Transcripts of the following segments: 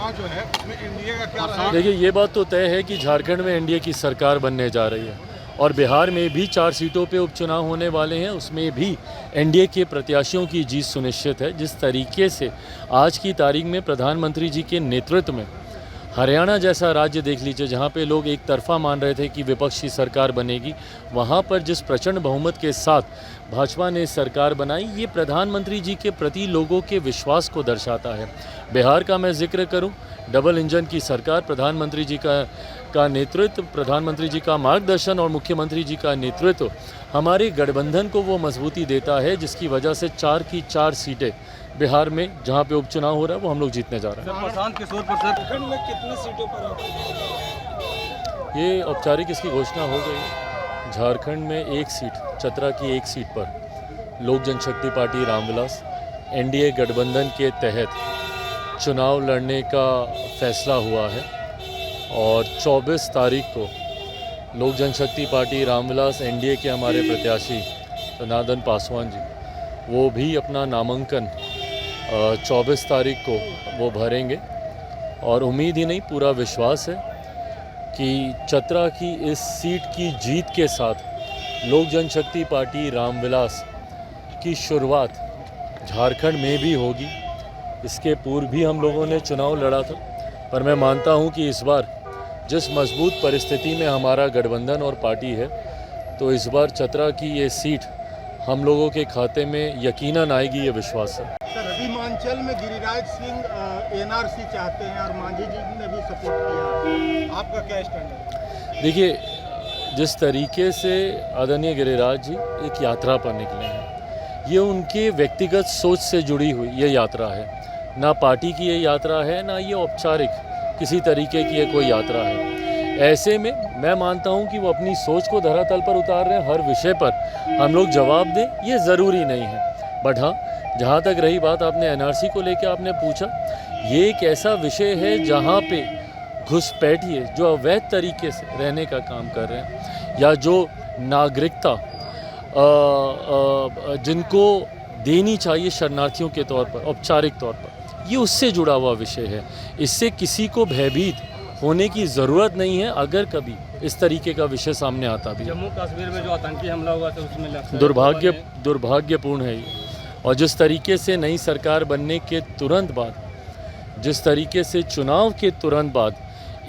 चुनाव जो है उसमें एनडीए का क्या रहेगा? देखिए, ये बात तो तय है कि झारखंड में एनडीए की सरकार बनने जा रही है और बिहार में भी 4 सीटों पे उपचुनाव होने वाले हैं। उसमें भी एनडीए के प्रत्याशियों की जीत सुनिश्चित है। जिस तरीके से आज की तारीख में प्रधानमंत्री जी के नेतृत्व में हरियाणा जैसा राज्य देख लीजिए, जहाँ पे लोग एक तरफा मान रहे थे कि विपक्ष की सरकार बनेगी, वहाँ पर जिस प्रचंड बहुमत के साथ भाजपा ने सरकार बनाई, ये प्रधानमंत्री जी के प्रति लोगों के विश्वास को दर्शाता है। बिहार का मैं जिक्र करूं, डबल इंजन की सरकार, प्रधानमंत्री जी का नेतृत्व, प्रधानमंत्री जी का मार्गदर्शन और मुख्यमंत्री जी का नेतृत्व हमारे गठबंधन को वो मजबूती देता है, जिसकी वजह से 4 की 4 सीटें बिहार में जहाँ पे उपचुनाव हो रहा है वो हम लोग जीतने जा रहे हैं। प्रशांत किशोर प्रसाद में कितनी सीटों पर ये औपचारिक इसकी घोषणा हो गई। झारखंड में 1 सीट, चतरा की 1 सीट पर लोक जनशक्ति पार्टी रामविलास एनडीए गठबंधन के तहत चुनाव लड़ने का फैसला हुआ है और 24 तारीख को लोक जनशक्ति पार्टी रामविलास एनडीए के हमारे प्रत्याशी जनार्दन पासवान जी वो भी अपना नामांकन 24 तारीख को वो भरेंगे और उम्मीद ही नहीं, पूरा विश्वास है कि चतरा की इस सीट की जीत के साथ लोक जनशक्ति पार्टी रामविलास की शुरुआत झारखंड में भी होगी। इसके पूर्व भी हम लोगों ने चुनाव लड़ा था, पर मैं मानता हूं कि इस बार जिस मजबूत परिस्थिति में हमारा गठबंधन और पार्टी है, तो इस बार चतरा की ये सीट हम लोगों के खाते में यकीनन आएगी, ये विश्वास है। सर, सीमांचल में गिरिराज सिंह एनआरसी चाहते हैं और मांझी जी ने भी सपोर्ट किया, आपका क्या स्टैंड है? देखिए, जिस तरीके से आदरणीय गिरिराज जी एक यात्रा पर निकले हैं, ये उनके व्यक्तिगत सोच से जुड़ी हुई ये यात्रा है, ना पार्टी की ये यात्रा है, ना ये औपचारिक किसी तरीके की ये कोई यात्रा है। ऐसे में मैं मानता हूं कि वो अपनी सोच को धरातल पर उतार रहे हैं। हर विषय पर हम लोग जवाब दें ये ज़रूरी नहीं है, बट हाँ, जहाँ तक रही बात आपने एनआरसी को लेकर आपने पूछा, ये एक ऐसा विषय है जहाँ पे घुसपैठिए जो अवैध तरीके से रहने का काम कर रहे हैं या जो नागरिकता जिनको देनी चाहिए शरणार्थियों के तौर पर, औपचारिक तौर पर, ये उससे जुड़ा हुआ विषय है। इससे किसी को भयभीत होने की ज़रूरत नहीं है अगर कभी इस तरीके का विषय सामने आता भी। जम्मू कश्मीर में जो आतंकी हमला हुआ था उसमें दुर्भाग्यपूर्ण है ये। और जिस तरीके से नई सरकार बनने के तुरंत बाद, जिस तरीके से चुनाव के तुरंत बाद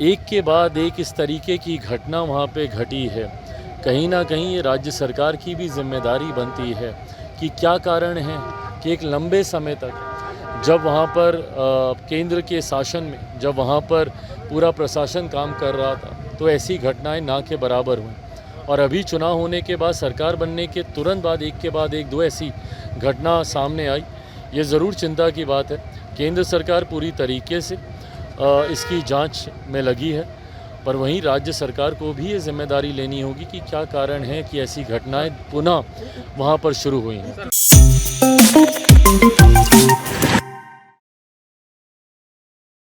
एक के बाद एक इस तरीके की घटना वहाँ पे घटी है, कहीं ना कहीं ये राज्य सरकार की भी जिम्मेदारी बनती है कि क्या कारण है कि एक लंबे समय तक जब वहाँ पर केंद्र के शासन में, जब वहाँ पर पूरा प्रशासन काम कर रहा था, तो ऐसी घटनाएं ना के बराबर हुई। और अभी चुनाव होने के बाद, सरकार बनने के तुरंत बाद एक के बाद एक 2 ऐसी घटना सामने आई। ये ज़रूर चिंता की बात है। केंद्र सरकार पूरी तरीके से इसकी जांच में लगी है, पर वहीं राज्य सरकार को भी ये जिम्मेदारी लेनी होगी कि क्या कारण है कि ऐसी घटनाएं पुनः वहाँ पर शुरू हुई हैं।